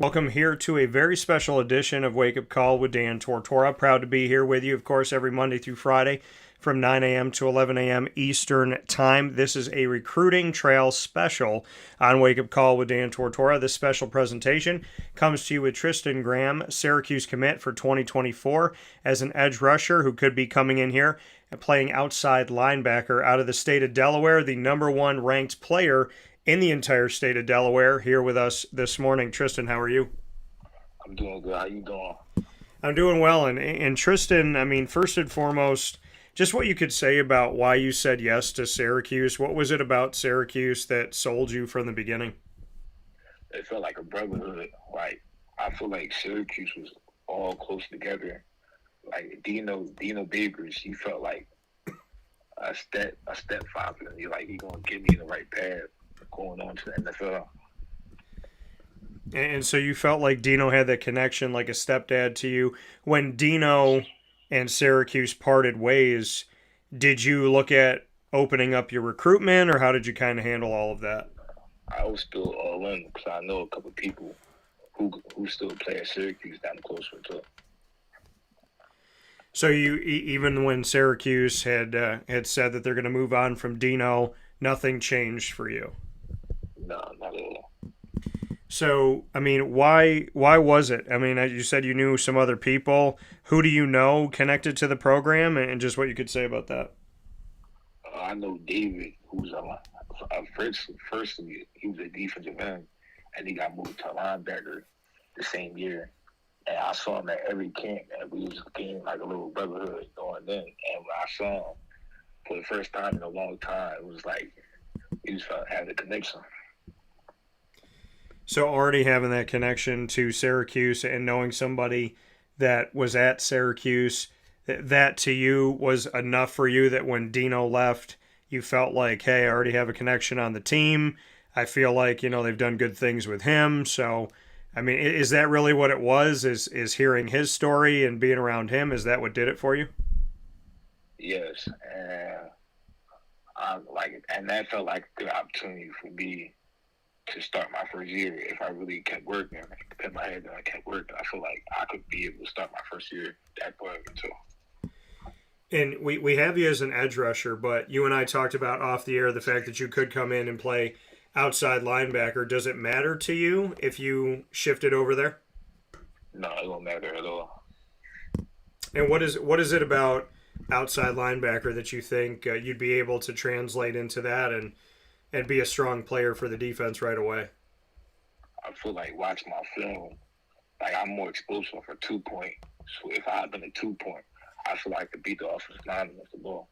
Welcome here to a very special edition of Wake Up Call with Dan Tortora. Proud to be here with you, of course, every Monday through Friday from 9 a.m. to 11 a.m. Eastern Time. This is a recruiting trail special on Wake Up Call with Dan Tortora. This special presentation comes to you with Tristen Graham, Syracuse commit for 2024, as an edge rusher who could be coming in here and playing outside linebacker out of the state of Delaware, the number one ranked player in the entire state of Delaware, here with us this morning. Tristen, how are you? I'm doing good. How you doing? I'm doing well. And Tristen, I mean, first and foremost, just what you could say about why you said yes to Syracuse. What was it about Syracuse that sold you from the beginning? It felt like a brotherhood. Like, I feel like Syracuse was all close together. Like Dino Babers, he felt like a stepfather. He gonna get me in the right path going on to the NFL. And so you felt like Dino had that connection, like a stepdad to you. When Dino and Syracuse parted ways, did you look at opening up your recruitment, or how did you kind of handle all of that? I was still all in because I know a couple of people who still play at Syracuse down closer too. So you, even when Syracuse had said that they're going to move on from Dino, nothing changed for you. No, not at all. So, I mean, why was it? I mean, you said you knew some other people. Who do you know connected to the program, and just what you could say about that? I know David, who's first he was a defensive end, and he got moved to linebacker the same year. And I saw him at every camp, and we was getting like a little brotherhood going in. And when I saw him for the first time in a long time, it was like we just had a connection. So already having that connection to Syracuse and knowing somebody that was at Syracuse, that to you was enough for you that when Dino left, you felt like, hey, I already have a connection on the team. I feel like, they've done good things with him. So, I mean, is that really what it was? Is hearing his story and being around him, is that what did it for you? Yes, and and that felt like a good opportunity for me to start my first year. If I really kept working, I kept my head down, I kept working, I feel like I could be able to start my first year that part of it too. And we have you as an edge rusher, but you and I talked about off the air the fact that you could come in and play outside linebacker. Does it matter to you if you shifted over there? No, it won't matter at all. And what is it about outside linebacker that you think you'd be able to translate into that and be a strong player for the defense right away? I feel like watching my film, like I'm more explosive for 2-point. So if I had been a 2-point, I feel like I could beat the offensive lineman with the ball.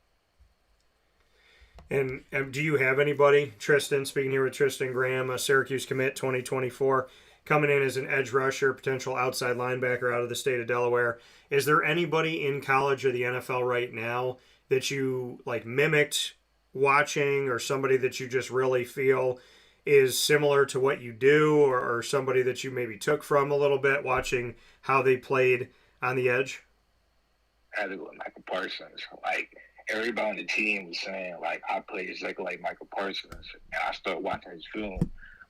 And do you have anybody, Tristen, speaking here with Tristen Graham, a Syracuse commit 2024, coming in as an edge rusher, potential outside linebacker out of the state of Delaware? Is there anybody in college or the NFL right now that you mimicked watching, or somebody that you just really feel is similar to what you do, or somebody that you maybe took from a little bit watching how they played on the edge? I had to go with Michael Parsons. Like, everybody on the team was saying, like, I play exactly like Michael Parsons. And I started watching his film,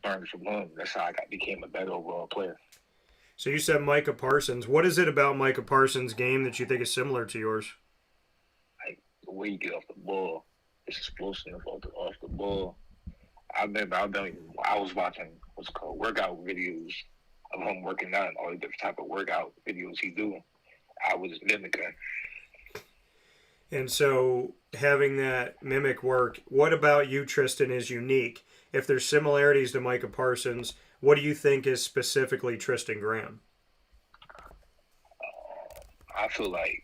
learning from him. That's how became a better overall player. So you said Micah Parsons. What is it about Micah Parsons' game that you think is similar to yours? Like, the way you get off the ball, it's explosive off the ball. I was watching what's called workout videos of him working out and all the different type of workout videos he do. I was mimicking. And so having that mimic work, what about you, Tristen, is unique? If there's similarities to Micah Parsons, what do you think is specifically Tristen Graham? I feel like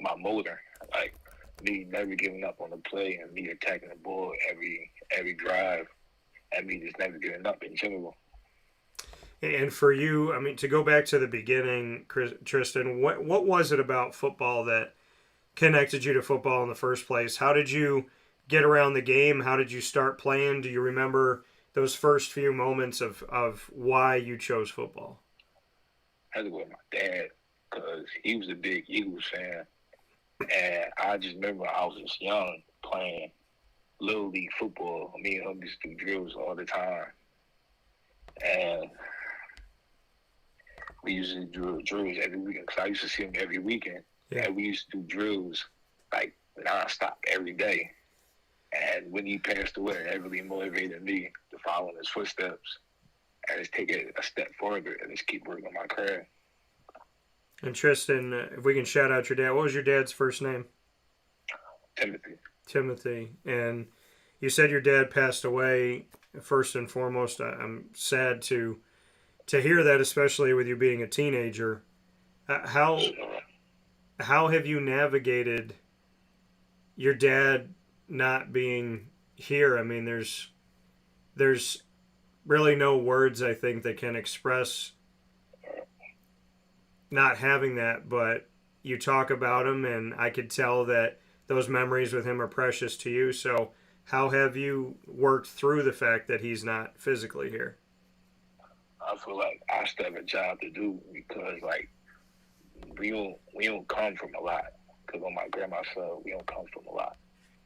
my motor, like me never giving up on the play and me attacking the ball every drive and me just never giving up in general. And for you, I mean, to go back to the beginning, Tristen, what was it about football that connected you to football in the first place? How did you get around the game? How did you start playing? Do you remember those first few moments of why you chose football? I had to go with my dad because he was a big Eagles fan. And I just remember I was just young playing Little League football. Me and him used to do drills all the time. And we used to do drills every weekend because I used to see him every weekend. Yeah. And we used to do drills like nonstop every day. And when he passed away, that really motivated me to follow in his footsteps and just take it a step further and just keep working on my craft. And Tristen, if we can shout out your dad, what was your dad's first name? Timothy. Timothy. And you said your dad passed away. First and foremost, I'm sad to hear that, especially with you being a teenager. How have you navigated your dad not being here? I mean, there's really no words, I think, that can express not having that, but you talk about him, and I could tell that those memories with him are precious to you. So how have you worked through the fact that he's not physically here? I feel like I still have a job to do because, like, we don't come from a lot. Because on my grandma's side, we don't come from a lot.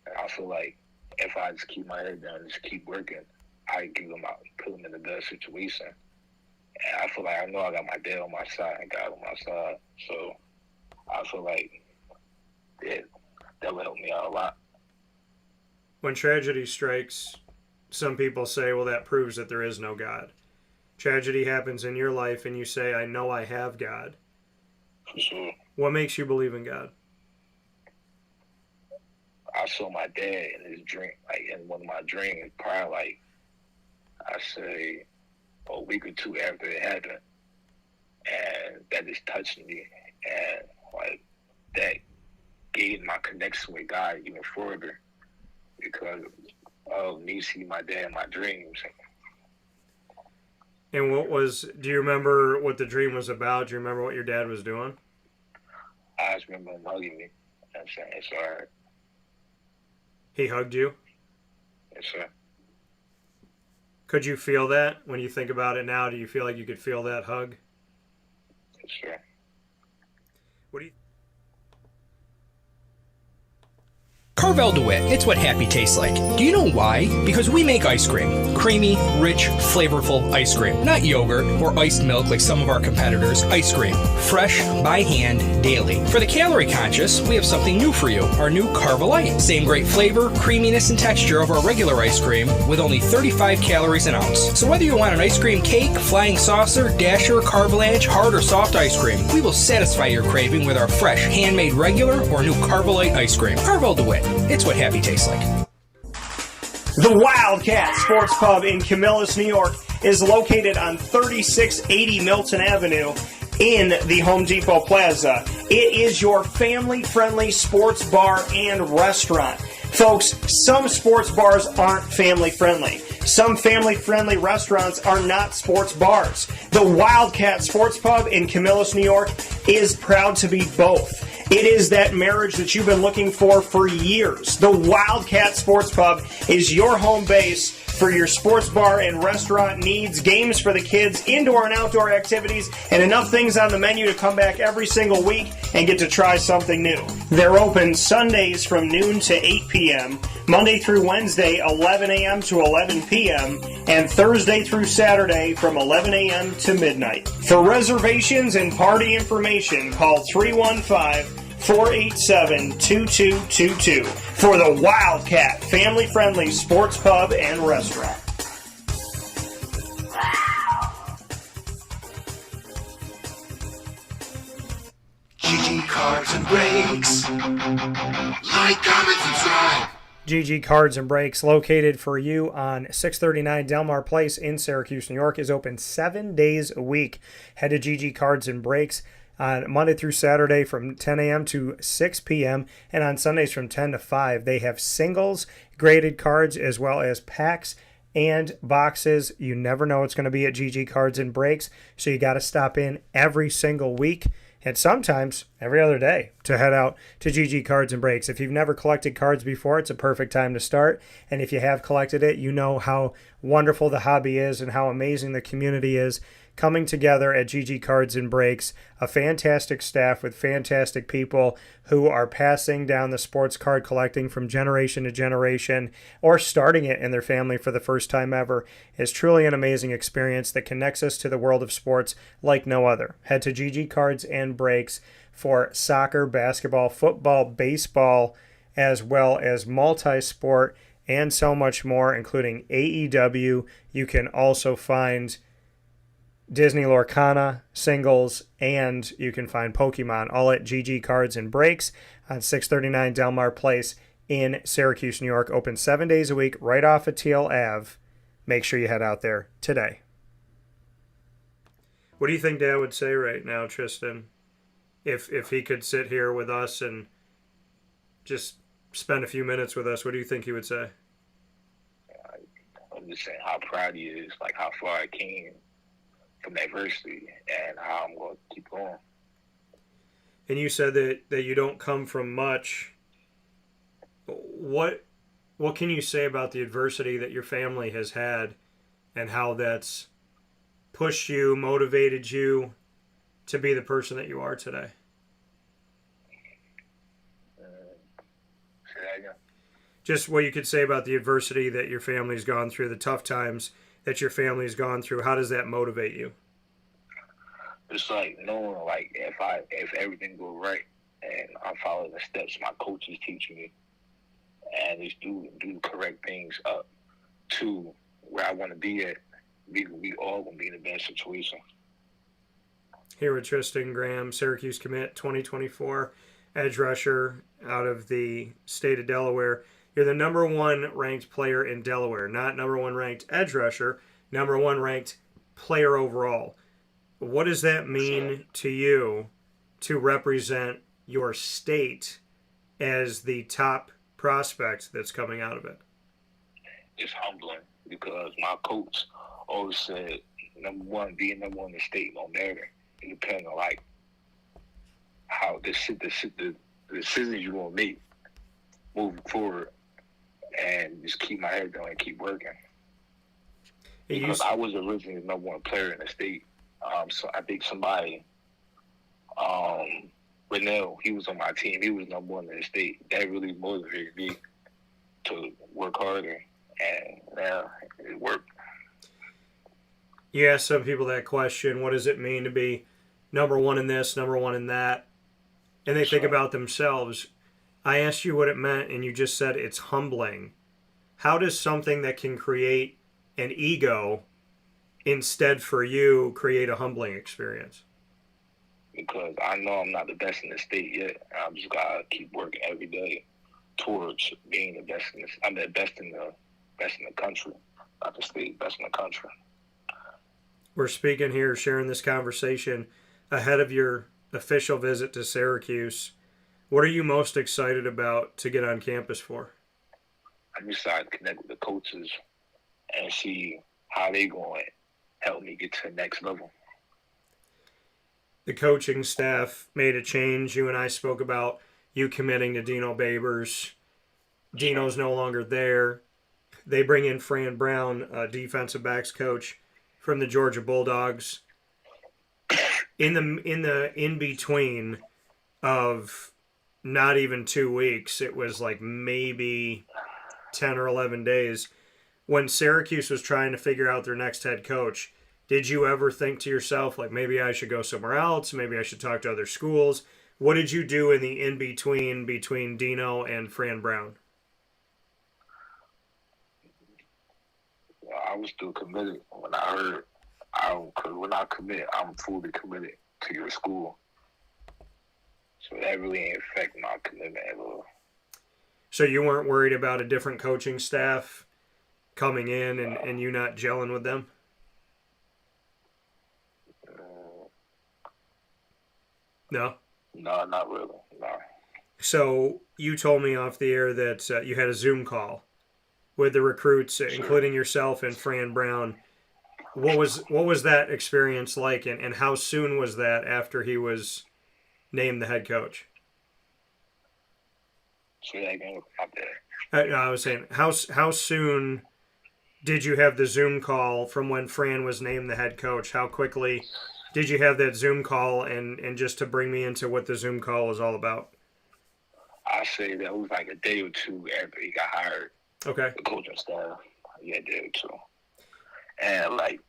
And I feel like if I just keep my head down and just keep working, I give them out, put them in the best situation. And I feel like I know I got my dad on my side and God on my side. So I feel like that will help me out a lot. When tragedy strikes, some people say, well, that proves that there is no God. Tragedy happens in your life and you say, I know I have God. For sure. What makes you believe in God? I saw my dad in his dream, like in one of my dreams, probably like, I say, a week or two after it happened. And that just touched me. And like, that gave my connection with God even further because of me seeing my dad in my dreams. And do you remember what the dream was about? Do you remember what your dad was doing? I just remember him hugging me. You know what I'm saying? It's all right. He hugged you? Yes, sir. Could you feel that when you think about it now? Do you feel like you could feel that hug? Yes, sir. What do you... Carvel DeWitt, it's what happy tastes like. Do you know why? Because we make ice cream. Creamy, rich, flavorful ice cream. Not yogurt or iced milk like some of our competitors. Ice cream. Fresh, by hand, daily. For the calorie conscious, we have something new for you. Our new Carvelite. Same great flavor, creaminess, and texture of our regular ice cream with only 35 calories an ounce. So whether you want an ice cream cake, flying saucer, dasher, carvalanche, hard or soft ice cream, we will satisfy your craving with our fresh, handmade regular or new Carvelite ice cream. Carvel DeWitt. It's what happy tastes like. The Wildcat Sports Pub in Camillus, New York is located on 3680 Milton Avenue in the Home Depot Plaza. It is your family-friendly sports bar and restaurant. Folks, some sports bars aren't family-friendly. Some family-friendly restaurants are not sports bars. The Wildcat Sports Pub in Camillus, New York is proud to be both. It is that marriage that you've been looking for years. The Wildcat Sports Pub is your home base for your sports bar and restaurant needs, games for the kids, indoor and outdoor activities, and enough things on the menu to come back every single week and get to try something new. They're open Sundays from noon to 8 p.m., Monday through Wednesday, 11 a.m. to 11 p.m., and Thursday through Saturday from 11 a.m. to midnight. For reservations and party information, call 315-487-2222 for the Wildcat family-friendly sports pub and restaurant. GG Cards and Breaks. Like, comment, subscribe. GG Cards and Breaks, located for you on 639 Delmar Place in Syracuse, New York, is open 7 days a week. Head to GG Cards and Breaks on Monday through Saturday from 10 a.m. to 6 p.m. and on Sundays from 10 to 5. They have singles, graded cards, as well as packs and boxes. You never know what's going to be at GG Cards and Breaks, so you got to stop in every single week and sometimes every other day to head out to GG Cards and Breaks. If you've never collected cards before, it's a perfect time to start. And if you have collected it, you know how wonderful the hobby is and how amazing the community is. coming together at GG Cards and Breaks, a fantastic staff with fantastic people who are passing down the sports card collecting from generation to generation or starting it in their family for the first time ever. Is truly an amazing experience that connects us to the world of sports like no other. Head to GG Cards and Breaks for soccer, basketball, football, baseball, as well as multi-sport and so much more, including AEW. You can also find Disney Lorcana singles, and you can find Pokemon, all at GG Cards and Breaks on 639 Delmar Place in Syracuse, New York. Open 7 days a week right off of Teal Ave. Make sure you head out there today. What do you think Dad would say right now, Tristen, if he could sit here with us and just spend a few minutes with us? What do you think he would say? I'm just saying how proud he is, like how far I came from adversity and how I'm going to keep going. And you said that you don't come from much. What can you say about the adversity that your family has had and how that's pushed you, motivated you to be the person that you are today? Say that again. Just what you could say about the adversity that your family's gone through, the tough times that your family's gone through. How does that motivate you? It's like knowing, like, if everything go right and I follow the steps my coaches teach me and just do correct things up to where I want to be at, we all going to be in the best situation. Here with Tristen Graham, Syracuse commit 2024, edge rusher out of the state of Delaware. You're the number one ranked player in Delaware, not number one ranked edge rusher, number one ranked player overall. What does that mean to you to represent your state as the top prospect that's coming out of it? It's humbling because my coach always said, being number one in the state don't matter. It depends on, like, how the decisions you want to make moving forward, and just keep my head down and keep working. Because I was originally the number one player in the state. So I think somebody, Renell, he was on my team. He was number one in the state. That really motivated me to work harder, and now it worked. You ask some people that question, what does it mean to be number one in this, number one in that? And they think about themselves. I asked you what it meant, and you just said it's humbling. How does something that can create an ego instead for you create a humbling experience? Because I know I'm not the best in the state yet. I'm just got to keep working every day towards being the best in this. I'm the best in the country, not the state, best in the country. We're speaking here, sharing this conversation ahead of your official visit to Syracuse. What are you most excited about to get on campus for? I'm excited to connect with the coaches and see how they going to help me get to the next level. The coaching staff made a change. You and I spoke about you committing to Dino Babers. Dino's no longer there. They bring in Fran Brown, a defensive backs coach from the Georgia Bulldogs. In the in-between of not even 2 weeks, it was like maybe 10 or 11 days, when Syracuse was trying to figure out their next head coach, did you ever think to yourself, like, maybe I should go somewhere else, maybe I should talk to other schools? What did you do in the in-between between Dino and Fran Brown? I was still committed. When I heard, when I commit, I'm fully committed to your school. So that really ain't affect my commitment at all. So you weren't worried about a different coaching staff coming in and you not gelling with them? No? No, not really. No. So you told me off the air that you had a Zoom call with the recruits, sure, including yourself and Fran Brown. What was that experience like, and how soon was that after he was named the head coach? Say that again. Up there. I was saying, how soon did you have the Zoom call from when Fran was named the head coach? How quickly did you have that Zoom call? And just to bring me into what the Zoom call was all about. I say that was like a day or two after he got hired. Okay. The coaching staff. Yeah, a day or two. And like,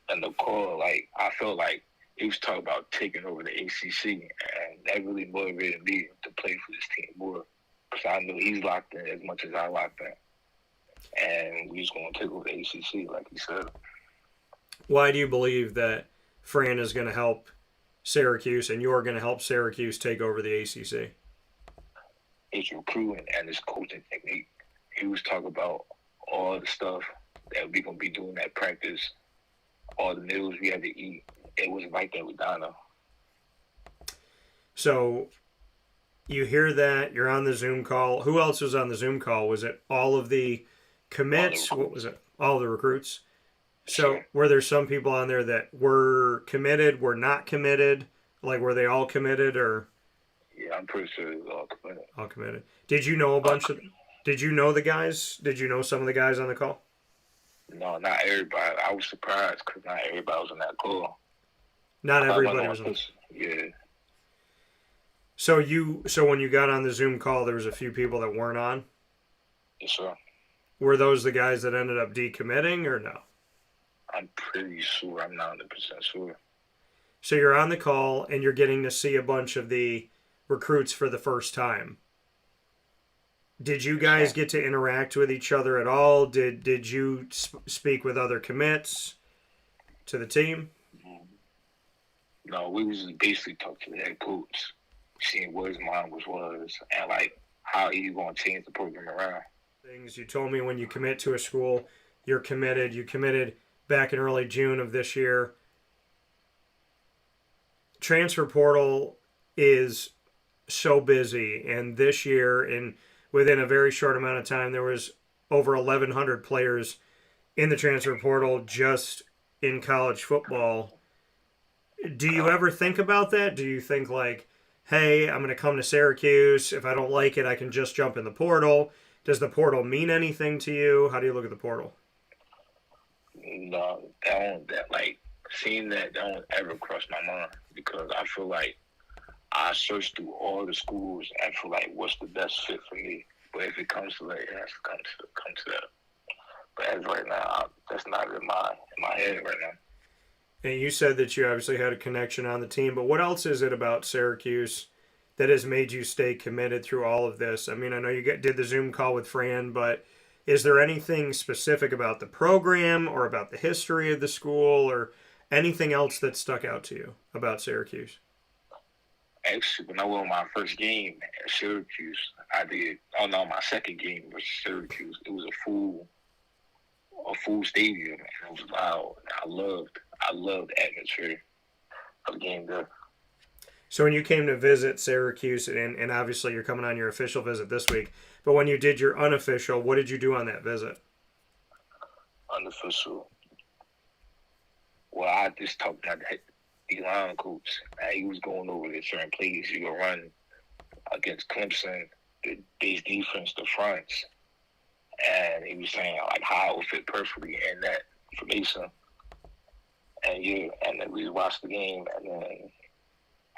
in the call, like, I felt like he was talking about taking over the ACC, and that really motivated me to play for this team more, because I knew he's locked in as much as I locked in, and we was going to take over the ACC, like he said. Why do you believe that Fran is going to help Syracuse, and you're going to help Syracuse take over the ACC? His recruiting and his coaching technique. He was talking about all the stuff that we're going to be doing at practice, all the meals we had to eat. It was like that with Donna. So you hear that, you're on the Zoom call. Who else was on the Zoom call? Was it all of the commits? What was it? All the recruits? So Sure. were there some people on there that were committed, were not committed? Like, were they all committed or? Yeah, I'm pretty sure it was all committed. All committed. Did you know did you know the guys? Did you know some of the guys on the call? No, not everybody. I was surprised because not everybody was on that call. Not everybody was on. Yeah. So when you got on the Zoom call, there was a few people that weren't on? Yes, sir. Were those the guys that ended up decommitting or no? I'm pretty sure. I'm 90% sure. So you're on the call and you're getting to see a bunch of the recruits for the first time. Did you guys get to interact with each other at all? Did you speak with other commits to the team? No, we was just basically talking to the head coach, seeing what his mind was, and like how he's going to change the program around. Things you told me when you commit to a school, you're committed. You committed back in early June of this year. Transfer portal is so busy, and this year, within a very short amount of time, there was over 1,100 players in the transfer portal just in college football. Do you ever think about that? Do you think like, hey, I'm going to come to Syracuse. If I don't like it, I can just jump in the portal. Does the portal mean anything to you? How do you look at the portal? No, seeing that don't ever cross my mind, because I feel like I search through all the schools and feel like what's the best fit for me. But if it comes to that, it has to come to that. But as right now, that's not in my head right now. And you said that you obviously had a connection on the team, but what else is it about Syracuse that has made you stay committed through all of this? I mean, I know you did the Zoom call with Fran, but is there anything specific about the program or about the history of the school or anything else that stuck out to you about Syracuse? Actually, when I went on my first game at Syracuse, my second game was Syracuse. It was a full stadium, and it was loud. I loved the atmosphere of the game there. So when you came to visit Syracuse, and obviously you're coming on your official visit this week, but when you did your unofficial, what did you do on that visit? Unofficial. Well, I just talked to the line coach. He was going over the certain plays you go run against Clemson, the base defense, the fronts. And he was saying like how it would fit perfectly in that formation. And then we watched the game, and then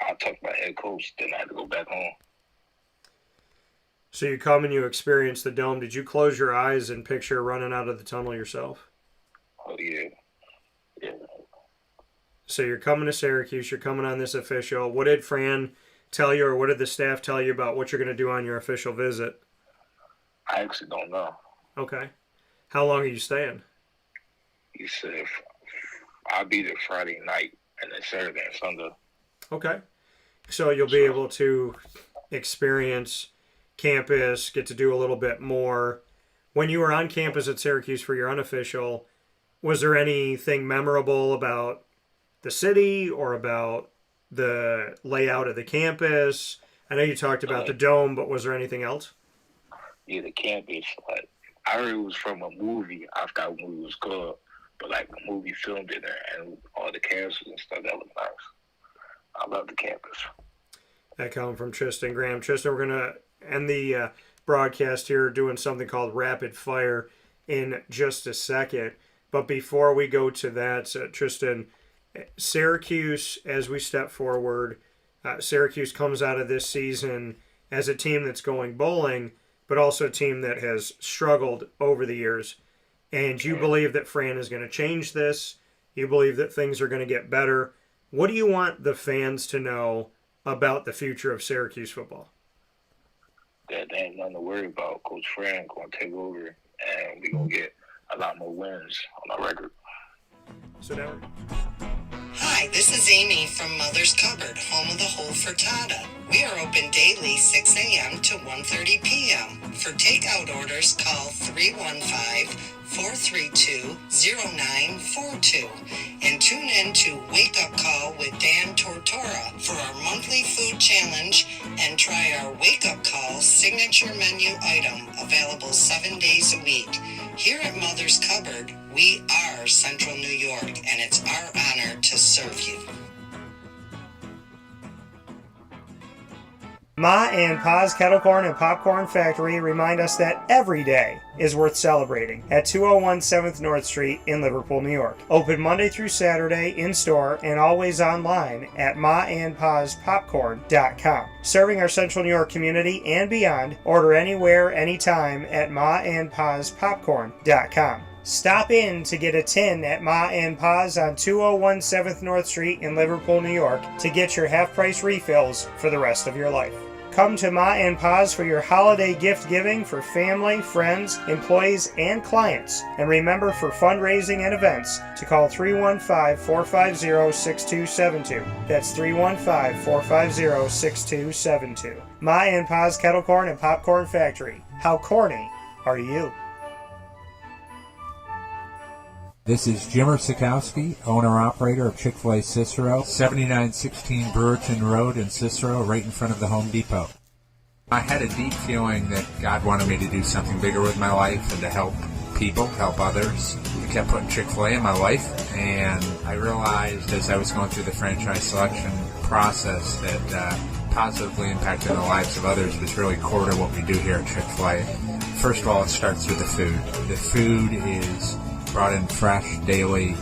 I talked to my head coach, then I had to go back home. So you come and you experience the dome. Did you close your eyes and picture running out of the tunnel yourself? Oh, yeah. Yeah. So you're coming to Syracuse, you're coming on this official. What did Fran tell you, or what did the staff tell you about what you're going to do on your official visit? I actually don't know. Okay. How long are you staying? He said I'll be there Friday night and then Saturday and Sunday. Okay. So you'll be able to experience campus, get to do a little bit more. When you were on campus at Syracuse for your unofficial, was there anything memorable about the city or about the layout of the campus? I know you talked about the dome, but was there anything else? Yeah, the campus. Like, I heard it was from a movie. I forgot what movie it was called, but like the movie filmed in there and all the castles and stuff. That looked nice. I love the campus. That coming from Tristen Graham. Tristen, we're going to end the broadcast here doing something called Rapid Fire. in just a second. But before we go to that, Tristen, Syracuse, as we step forward, Syracuse comes out of this season as a team that's going bowling, but also a team that has struggled over the years. And you believe that Fran is going to change this. You believe that things are going to get better. What do you want the fans to know about the future of Syracuse football? That they ain't nothing to worry about. Coach Fran going to take over, and we're going to get a lot more wins on our record. So now, Hi, this is Amy from Mother's Cupboard, home of the whole frittata. We are open daily 6 a.m. to 1:30 p.m. For takeout orders, call 315-432-0942 and tune in to Wake Up Call with Dan Tortora for our monthly food challenge and try our Wake Up Call signature menu item available 7 days a week. Here at Mother's Cupboard, we are Central New York, and it's our honor to serve you. Ma and Pa's Kettle Corn and Popcorn Factory remind us that every day is worth celebrating at 201 7th North Street in Liverpool, New York. Open Monday through Saturday in-store and always online at maandpaspopcorn.com. Serving our Central New York community and beyond, order anywhere, anytime at maandpaspopcorn.com. Stop in to get a tin at Ma and Pa's on 201 7th North Street in Liverpool, New York to get your half-price refills for the rest of your life. Come to Ma and Pa's for your holiday gift giving for family, friends, employees, and clients. And remember, for fundraising and events, to call 315-450-6272. That's 315-450-6272. Ma and Pa's Kettle Corn and Popcorn Factory. How corny are you? This is Jimmer Sikowski, owner-operator of Chick-fil-A Cicero, 7916 Brewerton Road in Cicero, right in front of the Home Depot. I had a deep feeling that God wanted me to do something bigger with my life and to help people, help others. I kept putting Chick-fil-A in my life, and I realized as I was going through the franchise selection process that positively impacting the lives of others was really core to what we do here at Chick-fil-A. First of all, it starts with the food. The food is brought in fresh daily.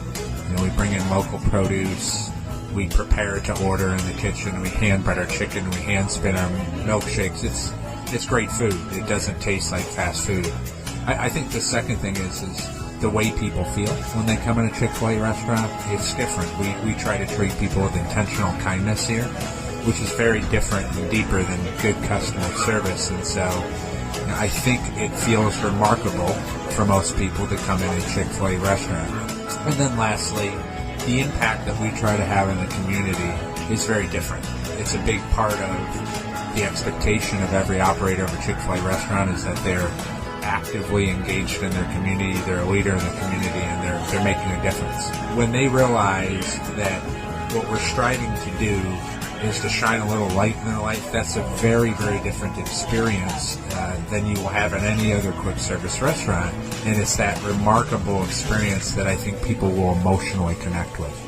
We bring in local produce. We prepare it to order in the kitchen. We hand bread our chicken. We hand spin our milkshakes. It's great food. It doesn't taste like fast food. I think the second thing is the way people feel when they come in a Chick-fil-A restaurant. It's different. We try to treat people with intentional kindness here, which is very different and deeper than good customer service. And so I think it feels remarkable for most people to come in a Chick-fil-A restaurant. And then lastly, the impact that we try to have in the community is very different. It's a big part of the expectation of every operator of a Chick-fil-A restaurant is that they're actively engaged in their community, they're a leader in the community, and they're making a difference. When they realize that what we're striving to do is to shine a little light in their life, that's a very, very different experience than you will have at any other quick service restaurant. And it's that remarkable experience that I think people will emotionally connect with.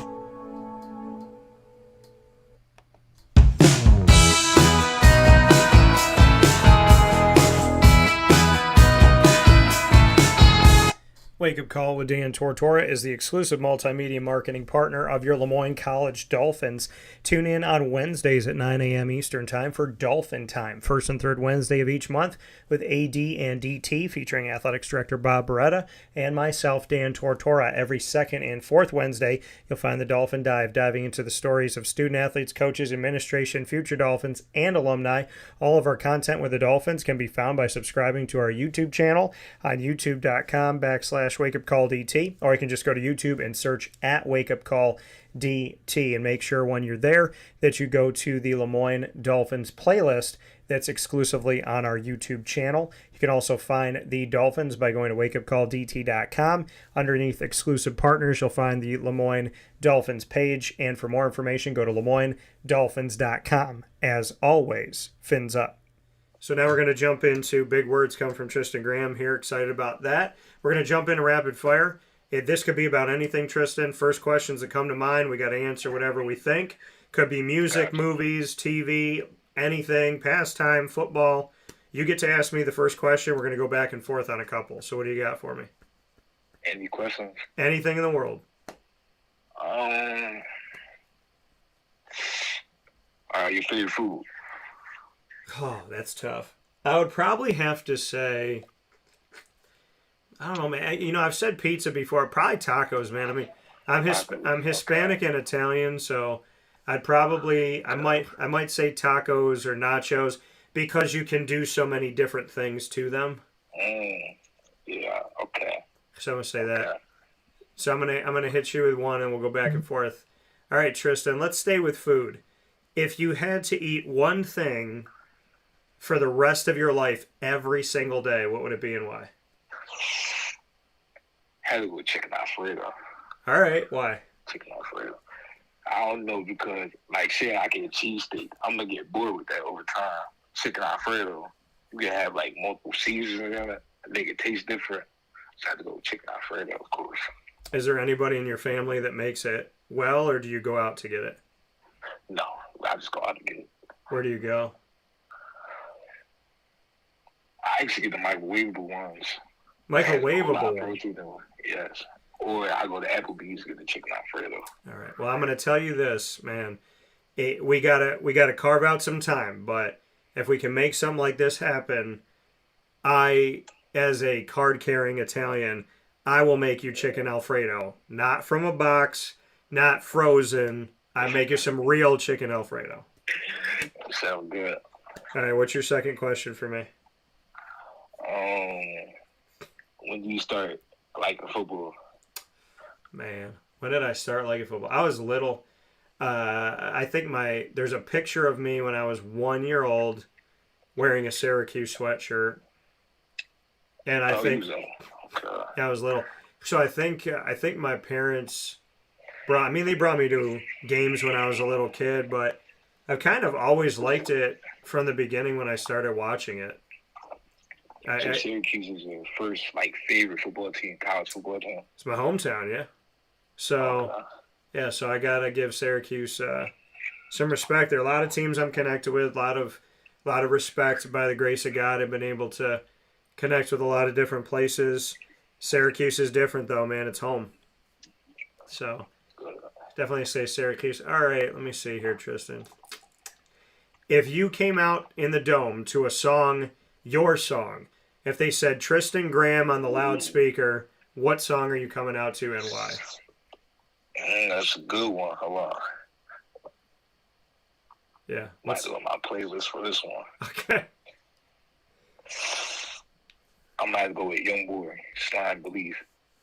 Wake Up Call with Dan Tortora is the exclusive multimedia marketing partner of your Lemoyne College Dolphins. Tune in on Wednesdays at 9 a.m. Eastern Time for Dolphin Time, first and third Wednesday of each month, with AD and DT featuring Athletics Director Bob Beretta and myself, Dan Tortora. Every second and fourth Wednesday, you'll find the Dolphin Dive, diving into the stories of student athletes, coaches, administration, future Dolphins, and alumni. All of our content with the Dolphins can be found by subscribing to our YouTube channel on youtube.com/WakeUpCallDT, or you can just go to YouTube and search at WakeUpCallDT, and make sure when you're there that you go to the Lemoyne Dolphins playlist that's exclusively on our YouTube channel. You can also find the Dolphins by going to WakeUpCallDT.com. Underneath exclusive partners, you'll find the Lemoyne Dolphins page, and for more information, go to LemoyneDolphins.com. As always, fins up. So now we're going to jump into big words come from Tristen Graham here. Excited about that. We're going to jump into rapid fire. This could be about anything, Tristen. First questions that come to mind, we got to answer whatever we think. Could be music, movies, TV, anything, pastime, football. You get to ask me the first question. We're going to go back and forth on a couple. So what do you got for me? Any questions? Anything in the world. All right, your favorite food? Oh, that's tough. I would probably have to say, I don't know, man. You know, I've said pizza before. Probably tacos, man. I mean, I'm Hispanic and Italian, so I might say tacos or nachos because you can do so many different things to them. Yeah. Okay. So I'm gonna say that. So I'm gonna hit you with one, and we'll go back and forth. All right, Tristen. Let's stay with food. If you had to eat one thing for the rest of your life every single day, what would it be and why? Had to go with chicken Alfredo. All right, why? Chicken Alfredo. I don't know because, like, say I get a cheesesteak, I'm gonna get bored with that over time. Chicken Alfredo, you can have like multiple seasons in it, make it taste different. So I have to go with chicken Alfredo, of course. Is there anybody in your family that makes it well, or do you go out to get it? No, I just go out and get it. Where do you go? I actually get the microwavable ones. Microwavable one? Yes. Or I go to Applebee's and get the chicken Alfredo. All right. Well, I'm going to tell you this, man. We gotta carve out some time, but if we can make something like this happen, as a card-carrying Italian, I will make you chicken Alfredo. Not from a box, not frozen. I make you some real chicken Alfredo. Sounds good. All right, what's your second question for me? When do you start liking football? Man, when did I start liking football? I was little. I think there's a picture of me when I was 1 year old wearing a Syracuse sweatshirt. And I think I was little. So I think my parents brought me to games when I was a little kid, but I've kind of always liked it from the beginning when I started watching it. So Syracuse is your first favorite football team, college football team? It's my hometown, yeah. So yeah, so I gotta give Syracuse some respect. There are a lot of teams I'm connected with, a lot of respect. By the grace of God, I've been able to connect with a lot of different places. Syracuse is different though, man. It's home. So definitely say Syracuse. All right, let me see here, Tristen. If you came out in the Dome to a song, your song, if they said Tristen Graham on the loudspeaker, what song are you coming out to and why? That's a good one. Hold on. Yeah. Might do on my playlist for this one. Okay. I might go with Young Boy, Slime Belief.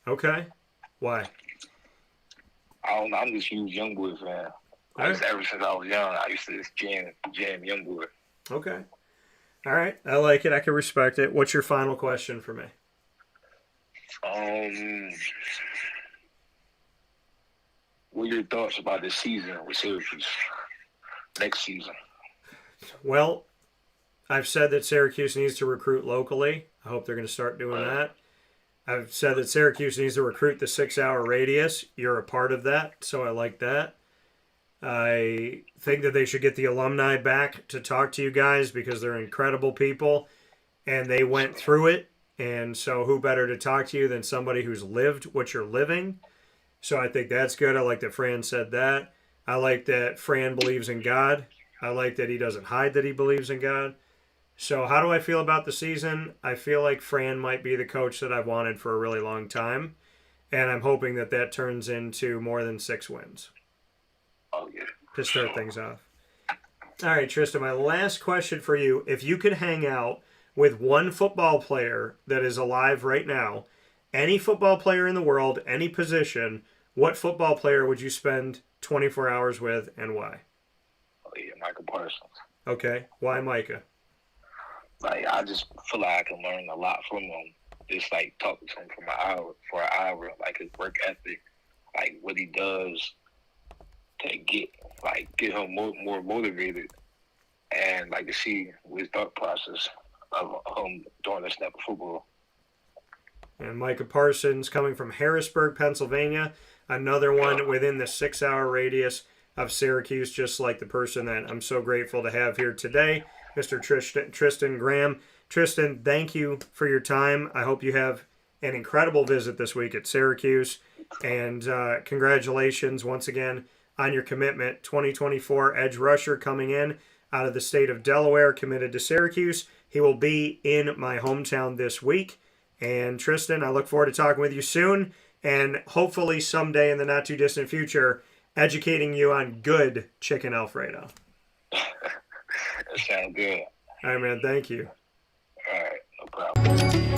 Okay. Why? I don't know. I'm just a huge Young Boy fan. Ever since I was young, I used to just jam Young Boy. Okay. All right. I like it. I can respect it. What's your final question for me? What are your thoughts about this season with Syracuse? Next season? Well, I've said that Syracuse needs to recruit locally. I hope they're going to start doing that. I've said that Syracuse needs to recruit the 6-hour radius. You're a part of that, so I like that. I think that they should get the alumni back to talk to you guys because they're incredible people and they went through it. And so who better to talk to you than somebody who's lived what you're living? So I think that's good. I like that Fran said that. I like that Fran believes in God. I like that he doesn't hide that he believes in God. So how do I feel about the season? I feel like Fran might be the coach that I've wanted for a really long time. And I'm hoping that that turns into more than 6 wins. Oh, yeah. To start things off. All right, Tristen, my last question for you. If you could hang out with one football player that is alive right now, any football player in the world, any position, what football player would you spend 24 hours with and why? Oh, yeah, Micah Parsons. Okay. Why Micah? I just feel like I can learn a lot from him. Just talking to him for an hour, his work ethic, what he does to get him more motivated, and to see his thought process of him doing this type of football. And Micah Parsons coming from Harrisburg, Pennsylvania, another one within the 6-hour radius of Syracuse, just like the person that I'm so grateful to have here today, Mr. Tristen Graham. Tristen, thank you for your time. I hope you have an incredible visit this week at Syracuse. And congratulations once again on your commitment. 2024 edge rusher coming in out of the state of Delaware, committed to Syracuse. He will be in my hometown this week. And Tristen, I look forward to talking with you soon, and hopefully someday in the not too distant future, educating you on good chicken Alfredo. That sounds good. All right, man. Thank you. All right, no problem.